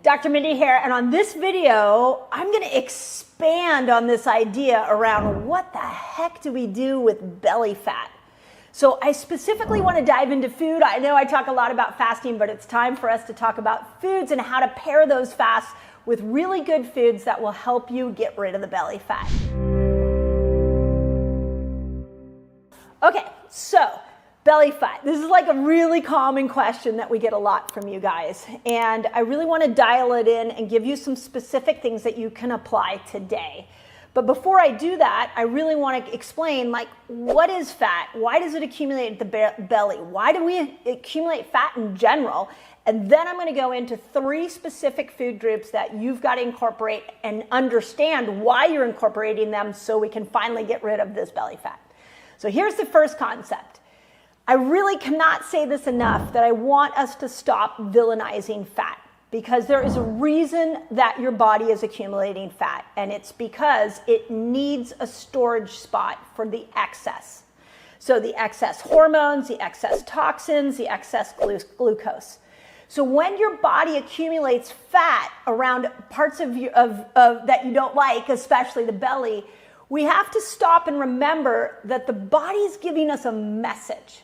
Dr. Mindy here, and on this video, I'm going to expand on this idea around what the heck do we do with belly fat. So I specifically want to dive into food. I know I talk a lot about fasting, but it's time for us to talk about foods and how to pair those fasts with really good foods that will help you get rid of the belly fat. Okay, so belly fat. This is like a really common question that we get a lot from you guys. And I really want to dial it in and give you some specific things that you can apply today. But before I do that, I really want to explain, like, what is fat? Why does it accumulate at the belly? Why do we accumulate fat in general? And then I'm going to go into 3 specific food groups that you've got to incorporate and understand why you're incorporating them so we can finally get rid of this belly fat. So here's the first concept. I really cannot say this enough that I want us to stop villainizing fat, because there is a reason that your body is accumulating fat, and it's because it needs a storage spot for the excess. So the excess hormones, the excess toxins, the excess glucose. So when your body accumulates fat around parts of that you don't like, especially the belly, we have to stop and remember that the body's giving us a message.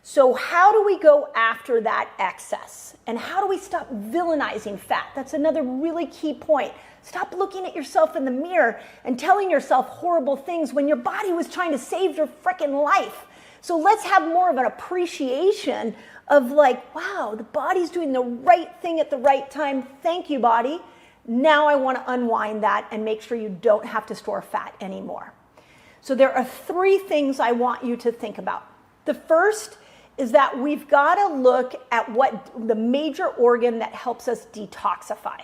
So how do we go after that excess? And how do we stop villainizing fat? That's another really key point. Stop looking at yourself in the mirror and telling yourself horrible things when your body was trying to save your frickin' life. So let's have more of an appreciation of, like, wow, the body's doing the right thing at the right time. Thank you, body. Now I want to unwind that and make sure you don't have to store fat anymore. So there are 3 things I want you to think about. The first is that we've got to look at what the major organ that helps us detoxify.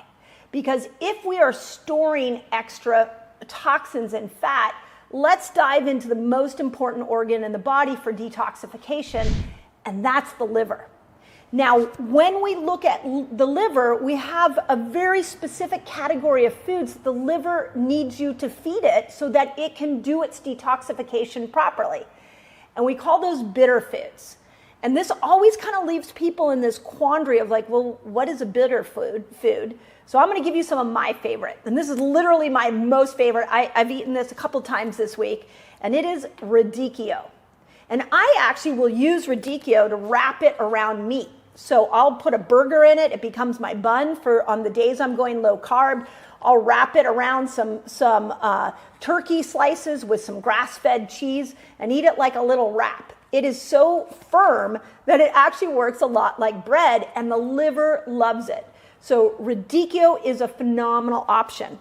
Because if we are storing extra toxins and fat, let's dive into the most important organ in the body for detoxification, and that's the liver. Now, when we look at the liver, we have a very specific category of foods the liver needs you to feed it so that it can do its detoxification properly. And we call those bitter foods. And this always kind of leaves people in this quandary of, like, well, what is a bitter food? So I'm going to give you some of my favorite. And this is literally my most favorite. I've eaten this a couple times this week, and it is radicchio. And I actually will use radicchio to wrap it around meat. So I'll put a burger in it. It becomes my bun for on the days I'm going low carb. I'll wrap it around some turkey slices with some grass-fed cheese and eat it like a little wrap. It is so firm that it actually works a lot like bread, and the liver loves it. So radicchio is a phenomenal option.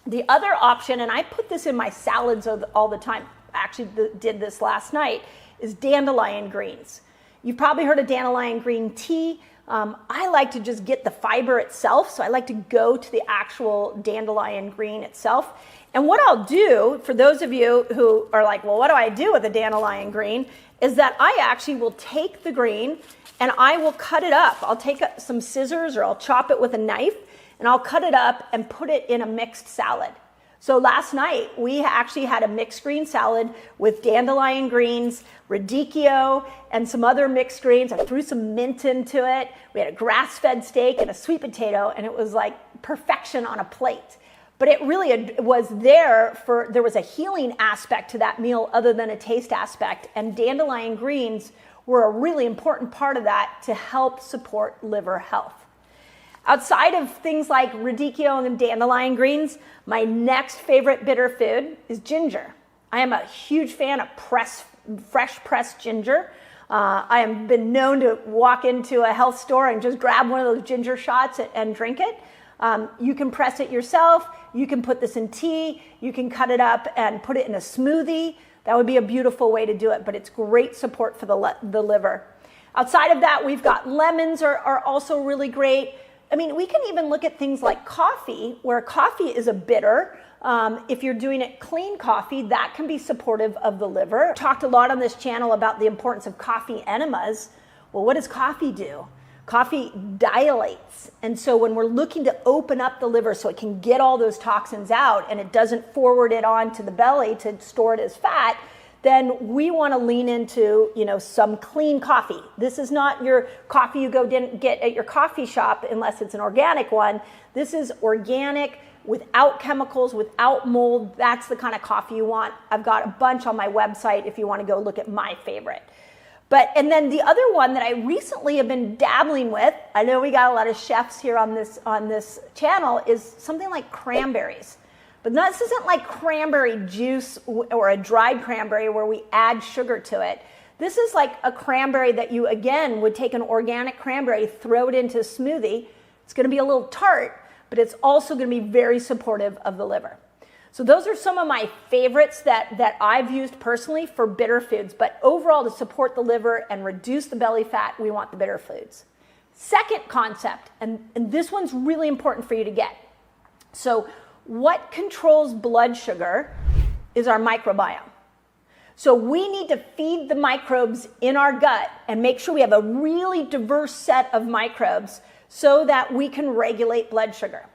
The other option, and I put this in my salads all the time, actually did this last night, is dandelion greens. You've probably heard of dandelion green tea. I like to just get the fiber itself, so I like to go to the actual dandelion green itself. And what I'll do, for those of you who are like, well, what do I do with a dandelion green, is that I actually will take the green and I will cut it up. I'll take some scissors or I'll chop it with a knife, and I'll cut it up and put it in a mixed salad. So last night, we actually had a mixed green salad with dandelion greens, radicchio, and some other mixed greens. I threw some mint into it. We had a grass-fed steak and a sweet potato, and it was like perfection on a plate. But it really was there was a healing aspect to that meal other than a taste aspect, and dandelion greens were a really important part of that to help support liver health. Outside of things like radicchio and dandelion greens, my next favorite bitter food is ginger. I am a huge fan of fresh pressed ginger. I have been known to walk into a health store and just grab one of those ginger shots and drink it. You can press it yourself. You can put this in tea. You can cut it up and put it in a smoothie. That would be a beautiful way to do it, but it's great support for the liver. Outside of that, we've got lemons are also really great. I mean, we can even look at things like coffee, where coffee is a bitter. If you're doing it clean coffee, that can be supportive of the liver. I've talked a lot on this channel about the importance of coffee enemas. Well, what does coffee do? Coffee dilates. And so when we're looking to open up the liver so it can get all those toxins out and it doesn't forward it on to the belly to store it as fat, then we want to lean into, some clean coffee. This is not your coffee you go get at your coffee shop unless it's an organic one. This is organic, without chemicals, without mold. That's the kind of coffee you want. I've got a bunch on my website if you want to go look at my favorite. And then the other one that I recently have been dabbling with, I know we got a lot of chefs here on this channel, is something like cranberries. But this isn't like cranberry juice or a dried cranberry where we add sugar to it. This is like a cranberry that you, again, would take an organic cranberry, throw it into a smoothie. It's going to be a little tart, but it's also going to be very supportive of the liver. So those are some of my favorites that I've used personally for bitter foods. But overall, to support the liver and reduce the belly fat, we want the bitter foods. Second concept, and this one's really important for you to get. So what controls blood sugar is our microbiome. So we need to feed the microbes in our gut and make sure we have a really diverse set of microbes so that we can regulate blood sugar.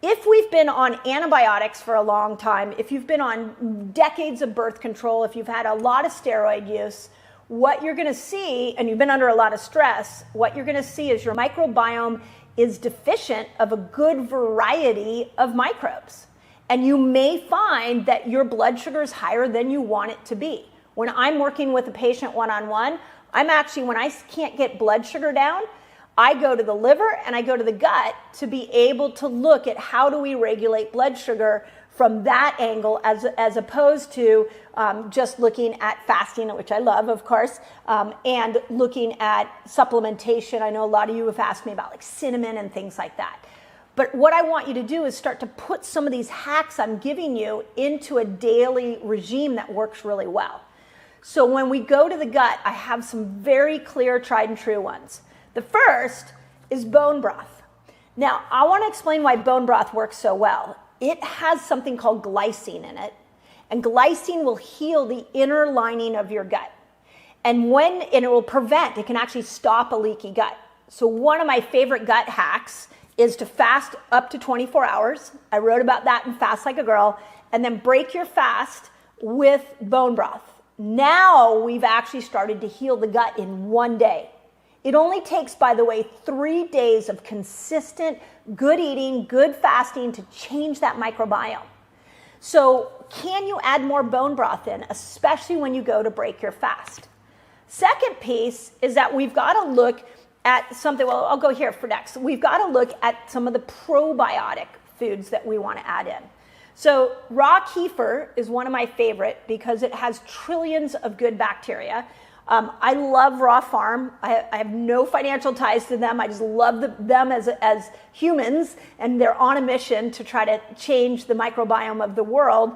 If we've been on antibiotics for a long time, if you've been on decades of birth control, if you've had a lot of steroid use, what you're going to see, and you've been under a lot of stress, what you're going to see is your microbiome is deficient of a good variety of microbes. And you may find that your blood sugar is higher than you want it to be. When I'm working with a patient one-on-one, when I can't get blood sugar down, I go to the liver and I go to the gut to be able to look at how do we regulate blood sugar from that angle as opposed to just looking at fasting, which I love, of course, and looking at supplementation. I know a lot of you have asked me about like cinnamon and things like that. But what I want you to do is start to put some of these hacks I'm giving you into a daily regime that works really well. So when we go to the gut, I have some very clear, tried and true ones. The first is bone broth. Now, I want to explain why bone broth works so well. It has something called glycine in it, and glycine will heal the inner lining of your gut. And it will prevent, it can actually stop a leaky gut. So one of my favorite gut hacks is to fast up to 24 hours. I wrote about that in Fast Like a Girl, and then break your fast with bone broth. Now we've actually started to heal the gut in one day. It only takes, by the way, 3 days of consistent, good eating, good fasting to change that microbiome. So can you add more bone broth in, especially when you go to break your fast? Second piece is that we've got to look at something, well, I'll go here for next. We've got to look at some of the probiotic foods that we want to add in. So raw kefir is one of my favorite because it has trillions of good bacteria. I love Raw Farm. I have no financial ties to them. I just love them as humans, and they're on a mission to try to change the microbiome of the world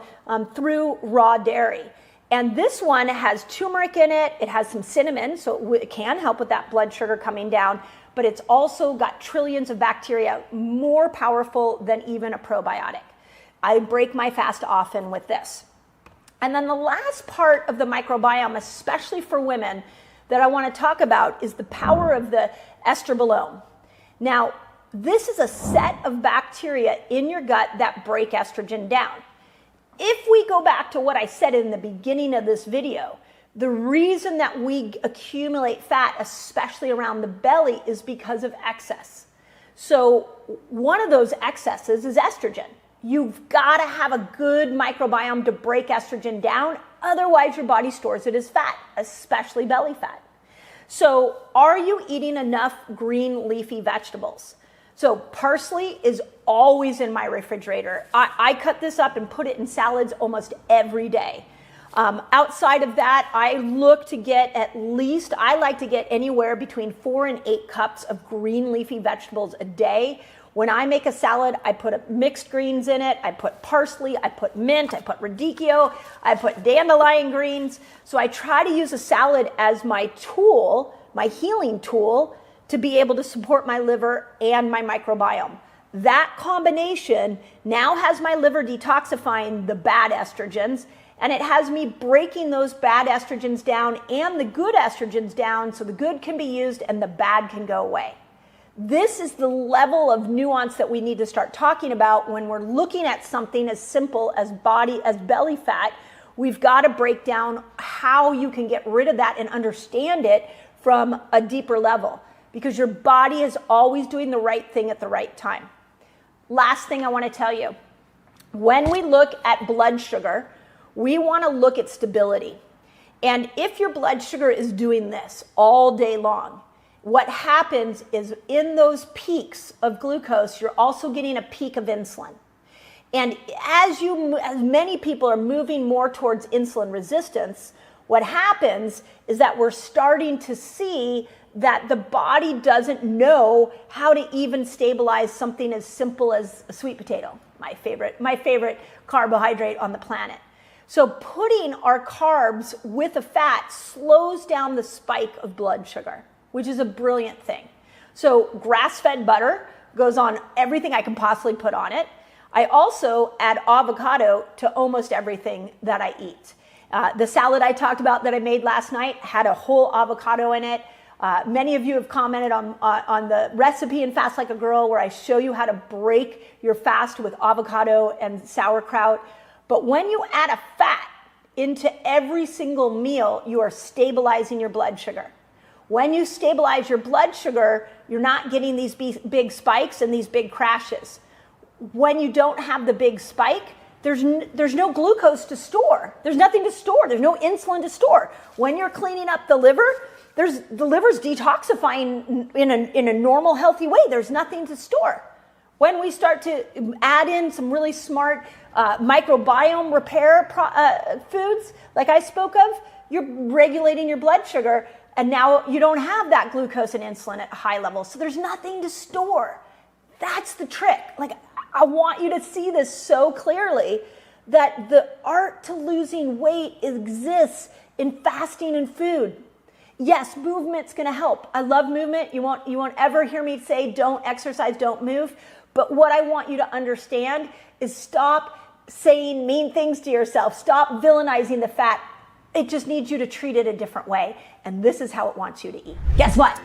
through raw dairy. And this one has turmeric in it. It has some cinnamon, so it can help with that blood sugar coming down, but it's also got trillions of bacteria, more powerful than even a probiotic. I break my fast often with this. And then the last part of the microbiome, especially for women, that I want to talk about is the power of the estrobolome. Now, this is a set of bacteria in your gut that break estrogen down. If we go back to what I said in the beginning of this video, the reason that we accumulate fat, especially around the belly, is because of excess. So one of those excesses is estrogen. You've got to have a good microbiome to break estrogen down. Otherwise, your body stores it as fat, especially belly fat. So are you eating enough green leafy vegetables? So parsley is always in my refrigerator. I cut this up and put it in salads almost every day. Outside of that, I like to get anywhere between 4 and 8 cups of green leafy vegetables a day. When I make a salad, I put mixed greens in it. I put parsley, I put mint, I put radicchio, I put dandelion greens. So I try to use a salad as my tool, my healing tool, to be able to support my liver and my microbiome. That combination now has my liver detoxifying the bad estrogens, and it has me breaking those bad estrogens down and the good estrogens down so the good can be used and the bad can go away. This is the level of nuance that we need to start talking about when we're looking at something as simple as belly fat, we've got to break down how you can get rid of that and understand it from a deeper level, because your body is always doing the right thing at the right time. Last thing I want to tell you, when we look at blood sugar, we want to look at stability. And if your blood sugar is doing this all day long, what happens is in those peaks of glucose, you're also getting a peak of insulin. And as many people are moving more towards insulin resistance, what happens is that we're starting to see that the body doesn't know how to even stabilize something as simple as a sweet potato, my favorite carbohydrate on the planet. So putting our carbs with a fat slows down the spike of blood sugar, which is a brilliant thing. So grass-fed butter goes on everything I can possibly put on it. I also add avocado to almost everything that I eat. The salad I talked about that I made last night had a whole avocado in it. Many of you have commented on the recipe in Fast Like a Girl, where I show you how to break your fast with avocado and sauerkraut. But when you add a fat into every single meal, you are stabilizing your blood sugar. When you stabilize your blood sugar, you're not getting these big spikes and these big crashes. When you don't have the big spike, there's no glucose to store. There's nothing to store. There's no insulin to store. When you're cleaning up the liver, the liver's detoxifying in a normal, healthy way. There's nothing to store. When we start to add in some really smart microbiome repair foods, like I spoke of, you're regulating your blood sugar, and now you don't have that glucose and insulin at high levels. So there's nothing to store. That's the trick. Like, I want you to see this so clearly, that the art to losing weight exists in fasting and food. Yes, movement's going to help. I love movement. You won't ever hear me say don't exercise, don't move. But what I want you to understand is stop saying mean things to yourself. Stop villainizing the fat. It just needs you to treat it a different way. And this is how it wants you to eat. Guess what?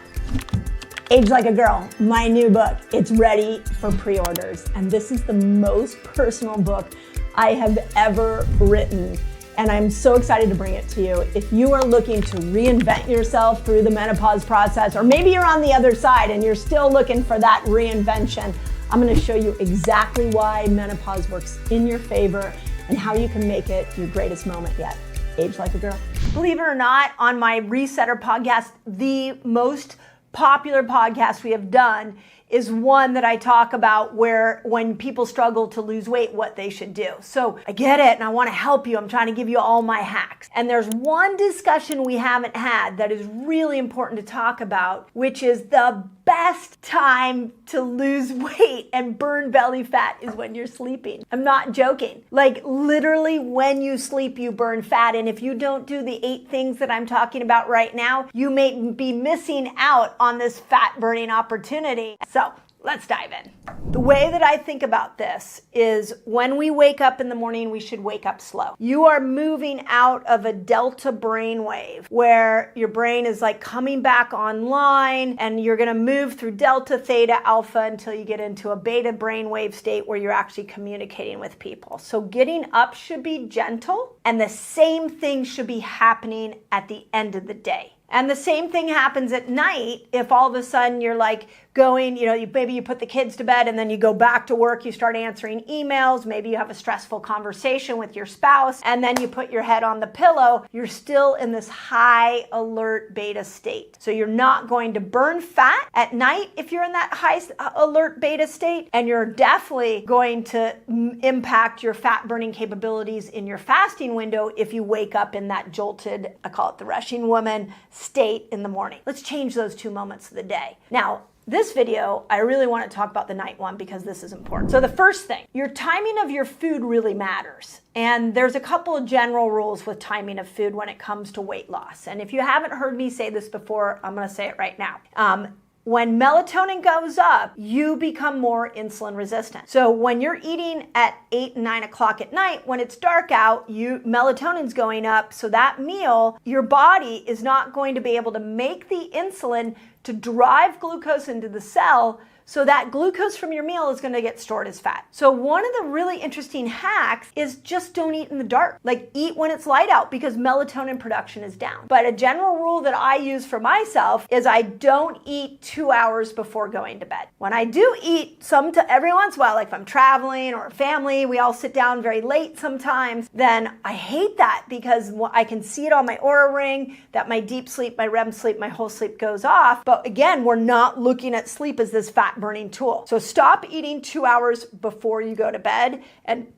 Age Like a Girl, my new book. It's ready for pre-orders. And this is the most personal book I have ever written. And I'm so excited to bring it to you. If you are looking to reinvent yourself through the menopause process, or maybe you're on the other side and you're still looking for that reinvention, I'm going to show you exactly why menopause works in your favor and how you can make it your greatest moment yet. Age Like a Girl. Believe it or not, on my Resetter podcast, the most popular podcast we have done is one that I talk about where when people struggle to lose weight, what they should do. So I get it and I want to help you. I'm trying to give you all my hacks. And there's one discussion we haven't had that is really important to talk about, which is the best time to lose weight and burn belly fat is when you're sleeping. I'm not joking. Like, literally when you sleep, you burn fat. And if you don't do the 8 things that I'm talking about right now, you may be missing out on this fat burning opportunity. So let's dive in. The way that I think about this is when we wake up in the morning, we should wake up slow. You are moving out of a delta brainwave where your brain is like coming back online, and you're going to move through delta, theta, alpha until you get into a beta brainwave state where you're actually communicating with people. So getting up should be gentle, and the same thing should be happening at the end of the day. And the same thing happens at night if all of a sudden you're like going, maybe you put the kids to bed and then you go back to work, you start answering emails, maybe you have a stressful conversation with your spouse, and then you put your head on the pillow, you're still in this high alert beta state. So you're not going to burn fat at night if you're in that high alert beta state, and you're definitely going to impact your fat burning capabilities in your fasting window if you wake up in that jolted, I call it the rushing woman, state in the morning. Let's change those 2 moments of the day. Now, this video, I really want to talk about the night one because this is important. So the first thing, your timing of your food really matters. And there's a couple of general rules with timing of food when it comes to weight loss. And if you haven't heard me say this before, I'm going to say it right now. When melatonin goes up, you become more insulin resistant. So when you're eating at 8 and 9 o'clock at night, when it's dark out, melatonin's going up. So that meal, your body is not going to be able to make the insulin to drive glucose into the cell So that glucose from your meal is going to get stored as fat. So one of the really interesting hacks is just don't eat in the dark. Like eat when it's light out because melatonin production is down. But a general rule that I use for myself is I don't eat 2 hours before going to bed. When I do eat every once in a while, like if I'm traveling or family, we all sit down very late sometimes, then I hate that because I can see it on my Oura ring that my deep sleep, my REM sleep, my whole sleep goes off. But again, we're not looking at sleep as this fat burning tool. So stop eating 2 hours before you go to bed. And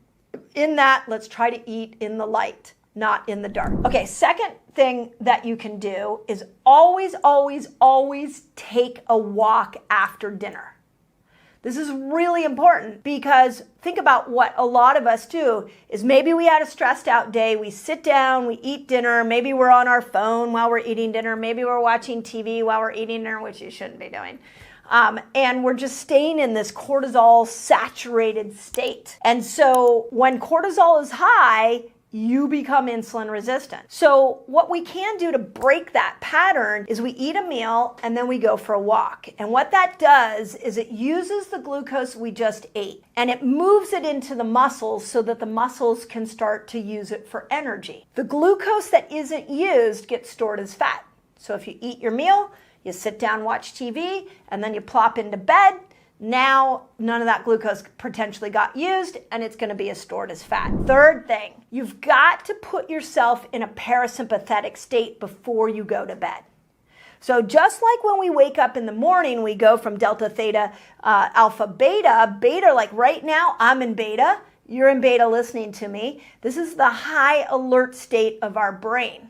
in that, let's try to eat in the light, not in the dark. Okay, second thing that you can do is always, always, always take a walk after dinner. This is really important because think about what a lot of us do is maybe we had a stressed out day, we sit down, we eat dinner, maybe we're on our phone while we're eating dinner, maybe we're watching TV while we're eating dinner, which you shouldn't be doing. And we're just staying in this cortisol saturated state. And so when cortisol is high, you become insulin resistant. So what we can do to break that pattern is we eat a meal and then we go for a walk. And what that does is it uses the glucose we just ate and it moves it into the muscles so that the muscles can start to use it for energy. The glucose that isn't used gets stored as fat. So if you eat your meal, you sit down, watch TV, and then you plop into bed, now none of that glucose potentially got used and it's going to be stored as fat. Third thing, you've got to put yourself in a parasympathetic state before you go to bed. So just like when we wake up in the morning, we go from delta, theta, alpha, beta, like right now I'm in beta, you're in beta listening to me. This is the high alert state of our brain.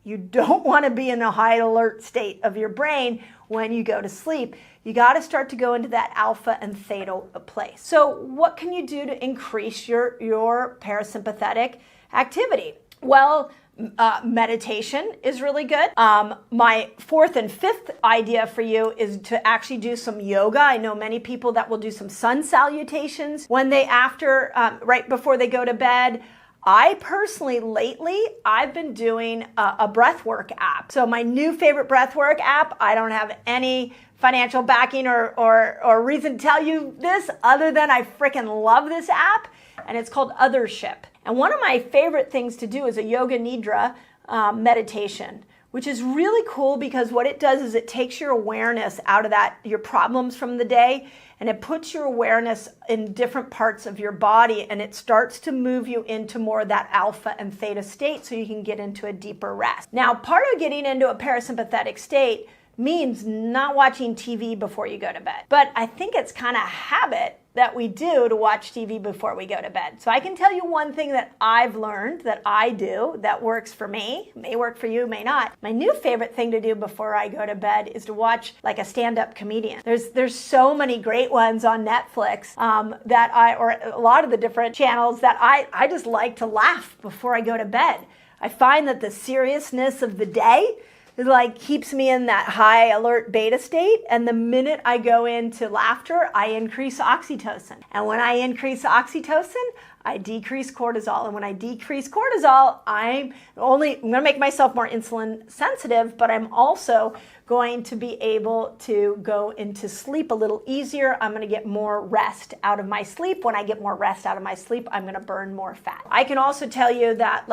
You don't want to be in a high alert state of your brain when you go to sleep. You got to start to go into that alpha and theta place. So what can you do to increase your parasympathetic activity? Well, meditation is really good. My fourth and fifth idea for you is to actually do some yoga. I know many people that will do some sun salutations when right before they go to bed. I personally, lately, I've been doing a breathwork app. So my new favorite breathwork app, I don't have any financial backing or reason to tell you this other than I freaking love this app, and it's called Othership. And one of my favorite things to do is a yoga nidra meditation, which is really cool because what it does is it takes your awareness out of your problems from the day, and it puts your awareness in different parts of your body, and it starts to move you into more of that alpha and theta state so you can get into a deeper rest. Now, part of getting into a parasympathetic state means not watching TV before you go to bed. But I think it's kind of habit that we do to watch TV before we go to bed. So I can tell you one thing that I've learned that I do that works for me, may work for you, may not. My new favorite thing to do before I go to bed is to watch like a stand-up comedian. There's so many great ones on Netflix or a lot of the different channels that I just like to laugh before I go to bed. I find that the seriousness of the day keeps me in that high alert beta state. And the minute I go into laughter, I increase oxytocin. And when I increase oxytocin, I decrease cortisol. And when I decrease cortisol, I'm going to make myself more insulin sensitive, but I'm also going to be able to go into sleep a little easier. I'm going to get more rest out of my sleep. When I get more rest out of my sleep, I'm going to burn more fat. I can also tell you that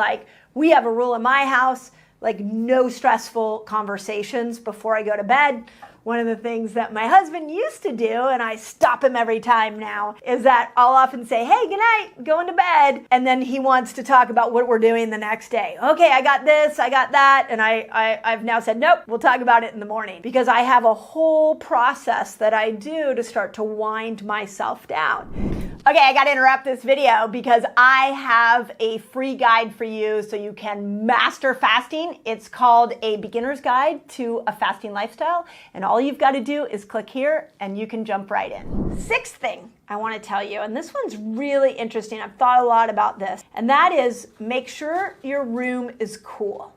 we have a rule in my house, no stressful conversations before I go to bed. One of the things that my husband used to do, and I stop him every time now, is that I'll often say, hey, good night, going to bed. And then he wants to talk about what we're doing the next day. Okay, I got this, I got that. And I've now said, nope, we'll talk about it in the morning. Because I have a whole process that I do to start to wind myself down. Okay, I gotta interrupt this video because I have a free guide for you so you can master fasting. It's called A Beginner's Guide to a Fasting Lifestyle. And all you've got to do is click here and you can jump right in. Sixth thing I want to tell you, and this one's really interesting. I've thought a lot about this, and that is make sure your room is cool.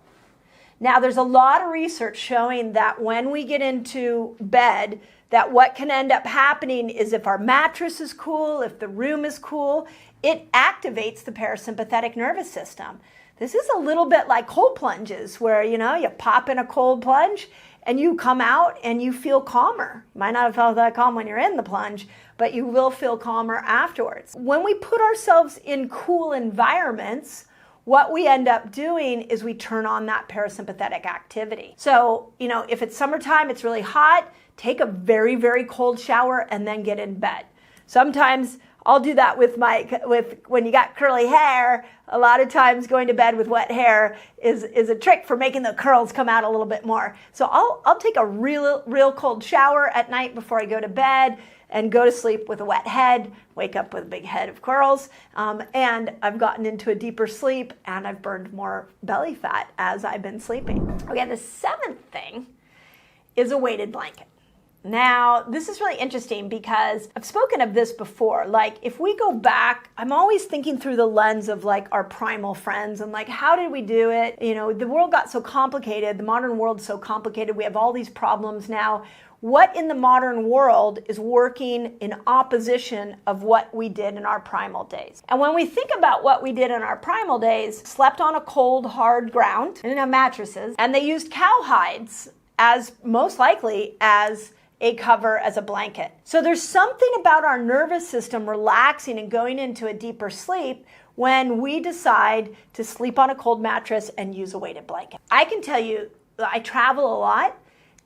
Now, there's a lot of research showing that when we get into bed, that what can end up happening is if our mattress is cool, if the room is cool, it activates the parasympathetic nervous system. This is a little bit like cold plunges where, you pop in a cold plunge and you come out and you feel calmer. You might not have felt that calm when you're in the plunge, but you will feel calmer afterwards. When we put ourselves in cool environments, what we end up doing is we turn on that parasympathetic activity. So, if it's summertime, it's really hot, take a very, very cold shower and then get in bed. Sometimes I'll do that with when you got curly hair. A lot of times going to bed with wet hair is a trick for making the curls come out a little bit more. So I'll take a real cold shower at night before I go to bed and go to sleep with a wet head, wake up with a big head of curls, and I've gotten into a deeper sleep and I've burned more belly fat as I've been sleeping. Okay, the seventh thing is a weighted blanket. Now, this is really interesting because I've spoken of this before. Like, if we go back, I'm always thinking through the lens of like our primal friends and like, how did we do it? The world got so complicated. The modern world's so complicated. We have all these problems now. What in the modern world is working in opposition of what we did in our primal days? And when we think about what we did in our primal days, slept on a cold, hard ground, didn't have mattresses, and they used cow hides as most likely as a cover, as a blanket. So there's something about our nervous system relaxing and going into a deeper sleep when we decide to sleep on a cold mattress and use a weighted blanket. I can tell you, I travel a lot,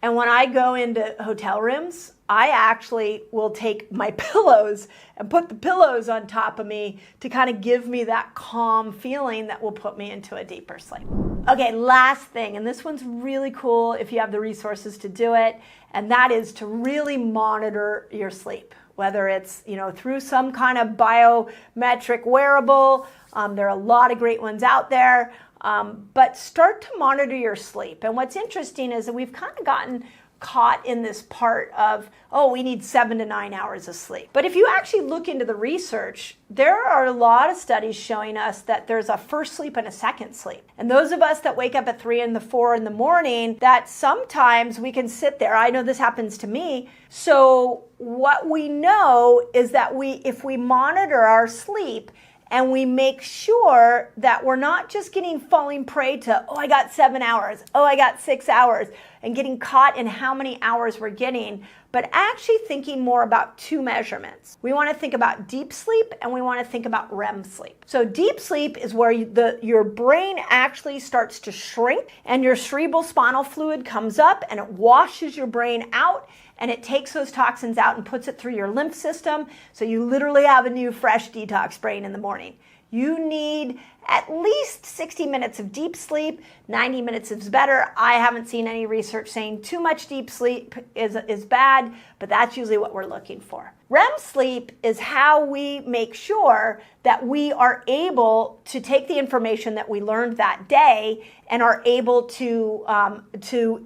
and when I go into hotel rooms, I actually will take my pillows and put the pillows on top of me to kind of give me that calm feeling that will put me into a deeper sleep. Okay, last thing, and this one's really cool if you have the resources to do it, and that is to really monitor your sleep, whether it's through some kind of biometric wearable. There are a lot of great ones out there, but start to monitor your sleep. And what's interesting is that we've kind of gotten caught in this part of, we need 7 to 9 hours of sleep. But if you actually look into the research, there are a lot of studies showing us that there's a first sleep and a second sleep. And those of us that wake up at 3 and 4 in the morning, that sometimes we can sit there. I know this happens to me. So what we know is that if we monitor our sleep and we make sure that we're not just falling prey to, I got 7 hours, I got 6 hours, and getting caught in how many hours we're getting, but actually thinking more about two measurements. We want to think about deep sleep and we want to think about REM sleep. So deep sleep is where your brain actually starts to shrink and your cerebral spinal fluid comes up and it washes your brain out and it takes those toxins out and puts it through your lymph system. So you literally have a new, fresh, detox brain in the morning. You need at least 60 minutes of deep sleep. 90 minutes is better. I haven't seen any research saying too much deep sleep is bad, but that's usually what we're looking for. REM sleep is how we make sure that we are able to take the information that we learned that day and are able to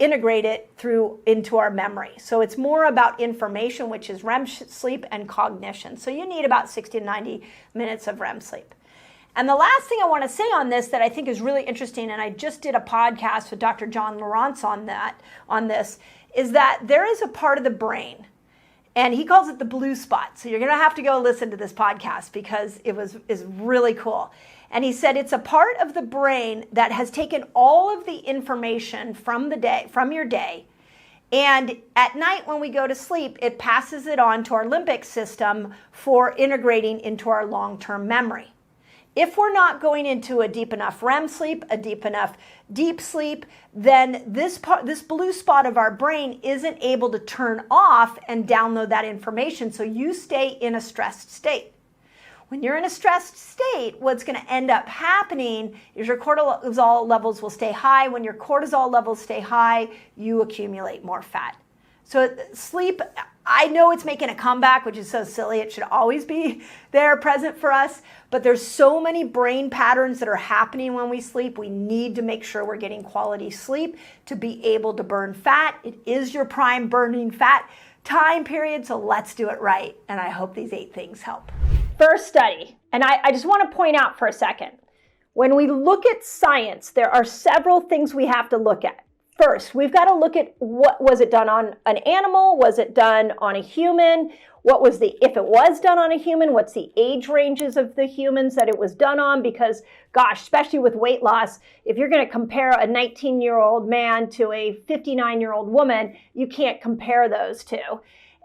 integrate it into our memory. So it's more about information, which is REM sleep, and cognition. So you need about 60 to 90 minutes of REM sleep. And the last thing I want to say on this that I think is really interesting, and I just did a podcast with Dr. John Lawrence on this, is that there is a part of the brain, and he calls it the blue spot. So you're going to have to go listen to this podcast because is really cool. And he said it's a part of the brain that has taken all of the information from your day, and at night when we go to sleep, it passes it on to our limbic system for integrating into our long-term memory. If we're not going into a deep enough REM sleep, a deep enough deep sleep, then this blue spot of our brain isn't able to turn off and download that information, so you stay in a stressed state. When you're in a stressed state, what's going to end up happening is your cortisol levels will stay high. When your cortisol levels stay high, you accumulate more fat. So sleep, I know it's making a comeback, which is so silly. It should always be there present for us. But there's so many brain patterns that are happening when we sleep. We need to make sure we're getting quality sleep to be able to burn fat. It is your prime burning fat time period, so let's do it right. And I hope these 8 things help. First study, and I just want to point out for a second, when we look at science, there are several things we have to look at. first, we've got to look at what was it done on an animal? Was it done on a human? What was if it was done on a human, what's the age ranges of the humans that it was done on? Because gosh, especially with weight loss, if you're going to compare a 19-year-old man to a 59-year-old woman, you can't compare those two.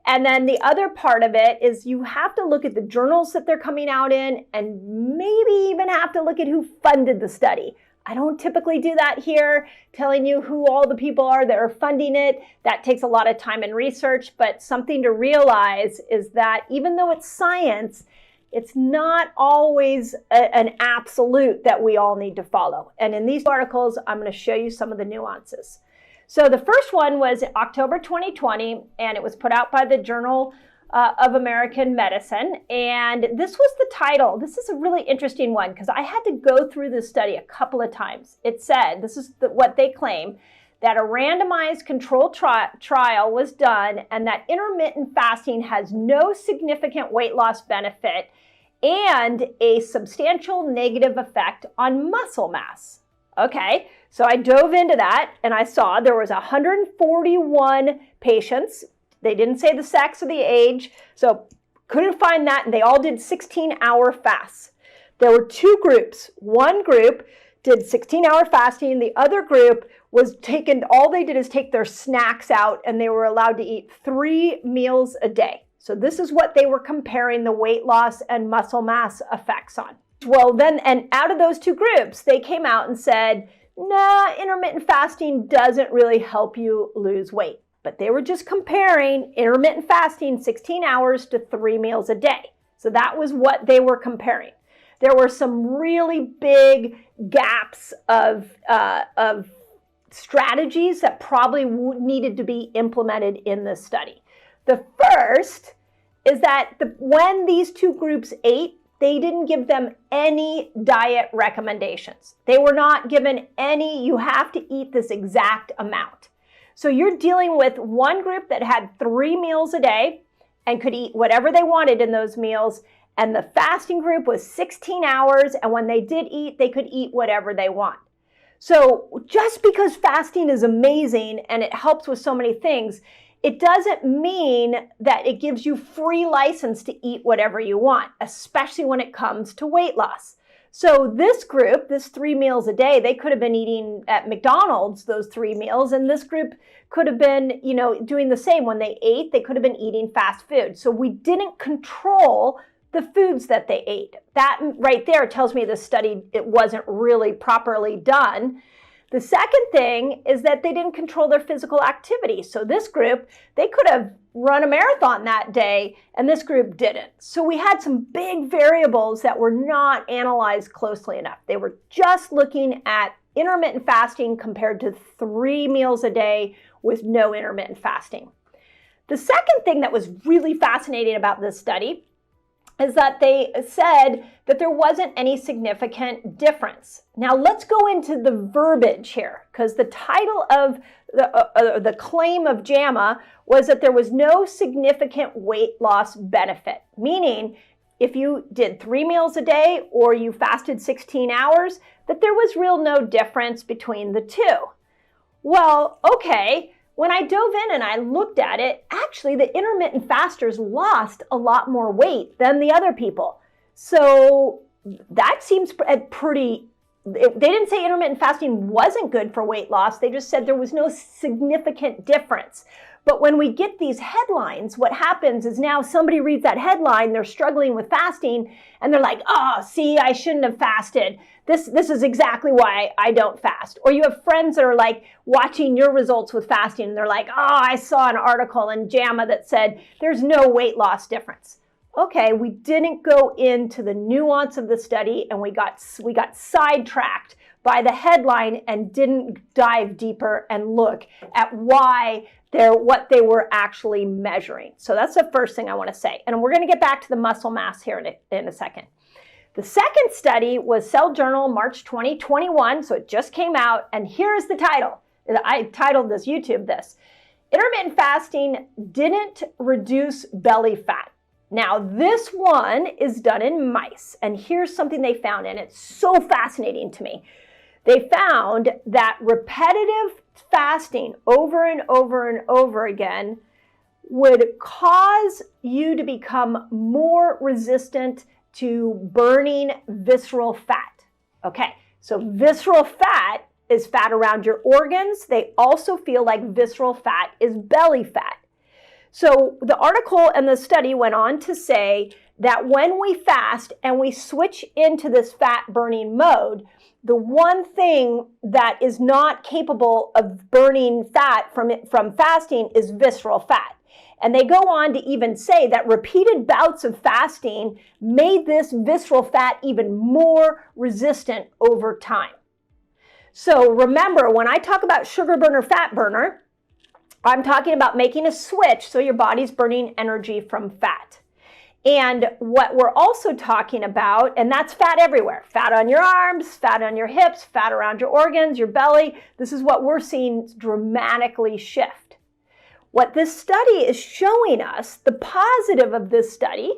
And then the other part of it is you have to look at the journals that they're coming out in, and maybe even have to look at who funded the study. I don't typically do that here, telling you who all the people are that are funding it. That takes a lot of time and research, but something to realize is that even though it's science, it's not always an absolute that we all need to follow. And in these articles, I'm going to show you some of the nuances. So the first one was October 2020, and it was put out by the Journal of American Medicine. And this was the title. This is a really interesting one because I had to go through this study a couple of times. It said, this is what they claim, that a randomized controlled trial was done and that intermittent fasting has no significant weight loss benefit and a substantial negative effect on muscle mass. Okay, so I dove into that and I saw there was 141 patients. They didn't say the sex or the age, so couldn't find that, and they all did 16-hour fasts. There were two groups. One group did 16-hour fasting. The other group was all they did is take their snacks out, and they were allowed to eat 3 meals a day. So this is what they were comparing the weight loss and muscle mass effects on. Well, then, and out of those two groups, they came out and said, nah, intermittent fasting doesn't really help you lose weight. But they were just comparing intermittent fasting 16 hours to 3 meals a day. So that was what they were comparing. There were some really big gaps of strategies that probably needed to be implemented in this study. The first is that when these two groups ate, they didn't give them any diet recommendations. They were not given any, you have to eat this exact amount. So you're dealing with one group that had 3 meals a day and could eat whatever they wanted in those meals. And the fasting group was 16 hours. And when they did eat, they could eat whatever they want. So just because fasting is amazing and it helps with so many things, it doesn't mean that it gives you free license to eat whatever you want, especially when it comes to weight loss. So this group, this 3 meals a day, they could have been eating at McDonald's those 3 meals, and this group could have been, doing the same. When they ate, they could have been eating fast food. So we didn't control the foods that they ate. That right there tells me the study, it wasn't really properly done. The second thing is that they didn't control their physical activity. So this group, they could have run a marathon that day, and this group didn't. So we had some big variables that were not analyzed closely enough. They were just looking at intermittent fasting compared to 3 meals a day with no intermittent fasting. The second thing that was really fascinating about this study is that they said that there wasn't any significant difference. Now let's go into the verbiage here, because the title of the claim of JAMA was that there was no significant weight loss benefit, meaning if you did 3 meals a day or you fasted 16 hours, that there was no difference between the two. Well, okay. When I dove in and I looked at it, actually the intermittent fasters lost a lot more weight than the other people. So that seems pretty, they didn't say intermittent fasting wasn't good for weight loss. They just said there was no significant difference. But when we get these headlines, what happens is now somebody reads that headline, they're struggling with fasting, and they're like, oh, see, I shouldn't have fasted. This is exactly why I don't fast. Or you have friends that are like watching your results with fasting, and they're like, oh, I saw an article in JAMA that said there's no weight loss difference. Okay, we didn't go into the nuance of the study, and we got sidetracked by the headline and didn't dive deeper and look at what they were actually measuring. So that's the first thing I want to say. And we're going to get back to the muscle mass here in a second. The second study was Cell Journal, March 2021, so it just came out, and here's the title. I titled this, YouTube this. Intermittent fasting didn't reduce belly fat. Now, this one is done in mice, and here's something they found, and it's so fascinating to me. They found that repetitive fasting over and over and over again would cause you to become more resistant to burning visceral fat. Okay, so visceral fat is fat around your organs. They also feel like visceral fat is belly fat. So the article and the study went on to say that when we fast and we switch into this fat burning mode, the one thing that is not capable of burning fat from fasting is visceral fat. And they go on to even say that repeated bouts of fasting made this visceral fat even more resistant over time. So remember, when I talk about sugar burner, fat burner, I'm talking about making a switch so your body's burning energy from fat. And what we're also talking about, and that's fat everywhere, fat on your arms, fat on your hips, fat around your organs, your belly. This is what we're seeing dramatically shift. What this study is showing us, the positive of this study,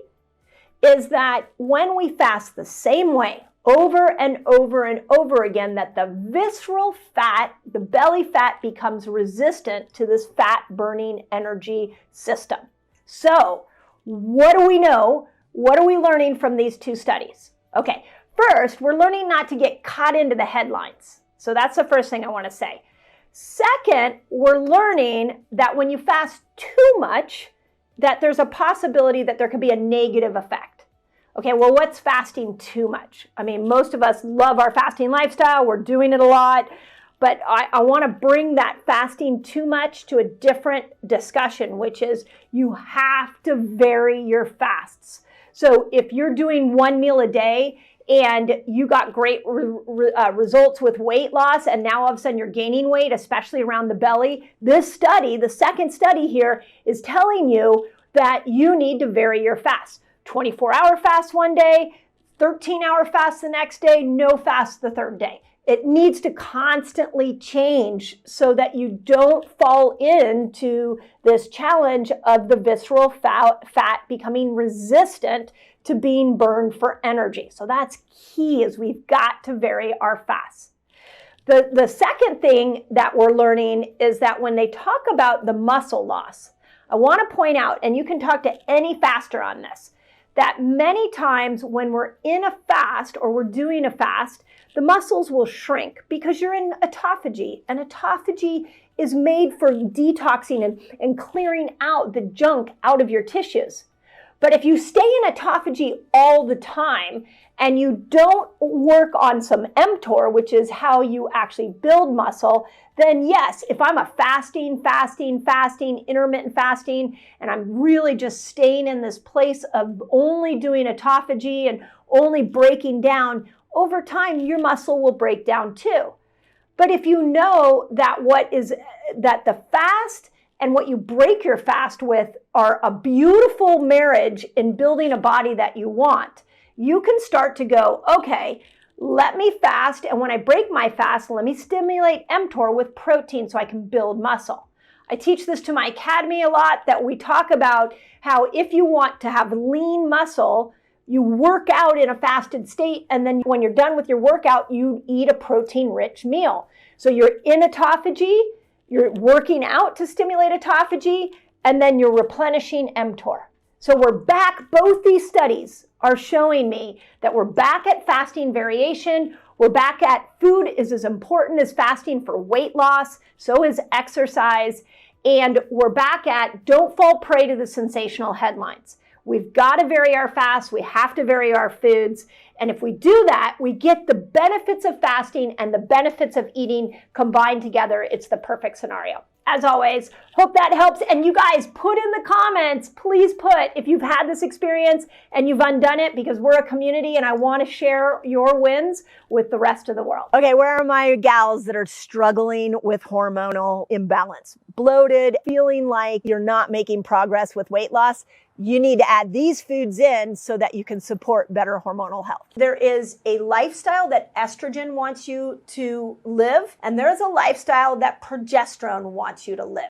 is that when we fast the same way over and over and over again, that the visceral fat, the belly fat, becomes resistant to this fat burning energy system. So what do we know? What are we learning from these two studies? Okay, first, we're learning not to get caught into the headlines. So that's the first thing I want to say. Second, we're learning that when you fast too much, that there's a possibility that there could be a negative effect. Okay, well, what's fasting too much? I mean, most of us love our fasting lifestyle. We're doing it a lot. But I want to bring that fasting too much to a different discussion, which is you have to vary your fasts. So if you're doing one meal a day and you got great results with weight loss, and now all of a sudden you're gaining weight, especially around the belly, this study, the second study here, is telling you that you need to vary your fast. 24-hour fast one day, 13-hour fast the next day, no fast the third day. It needs to constantly change so that you don't fall into this challenge of the visceral fat becoming resistant to being burned for energy. So that's key, is we've got to vary our fasts. The second thing that we're learning is that when they talk about the muscle loss, I want to point out, and you can talk to any faster on this, that many times when we're in a fast or we're doing a fast, the muscles will shrink because you're in autophagy. And autophagy is made for detoxing and clearing out the junk out of your tissues. But if you stay in autophagy all the time and you don't work on some mTOR, which is how you actually build muscle, then yes, if I'm a fasting, intermittent fasting, and I'm really just staying in this place of only doing autophagy and only breaking down, over time, your muscle will break down too. But if you know that that the fast and what you break your fast with are a beautiful marriage in building a body that you want, you can start to go, okay, let me fast, and when I break my fast, let me stimulate mTOR with protein so I can build muscle. I teach this to my academy a lot, that we talk about how if you want to have lean muscle, you work out in a fasted state, and then when you're done with your workout, you eat a protein-rich meal. So you're in autophagy, you're working out to stimulate autophagy, and then you're replenishing mTOR. So we're back, both these studies are showing me that we're back at fasting variation, we're back at food is as important as fasting for weight loss, so is exercise, and we're back at don't fall prey to the sensational headlines. We've got to vary our fasts. We have to vary our foods. And if we do that, we get the benefits of fasting and the benefits of eating combined together. It's the perfect scenario. As always, hope that helps. And you guys, put in the comments, please put if you've had this experience and you've undone it, because we're a community and I want to share your wins with the rest of the world. Okay, where are my gals that are struggling with hormonal imbalance? Bloated, feeling like you're not making progress with weight loss? You need to add these foods in so that you can support better hormonal health. There is a lifestyle that estrogen wants you to live, and there's a lifestyle that progesterone wants you to live.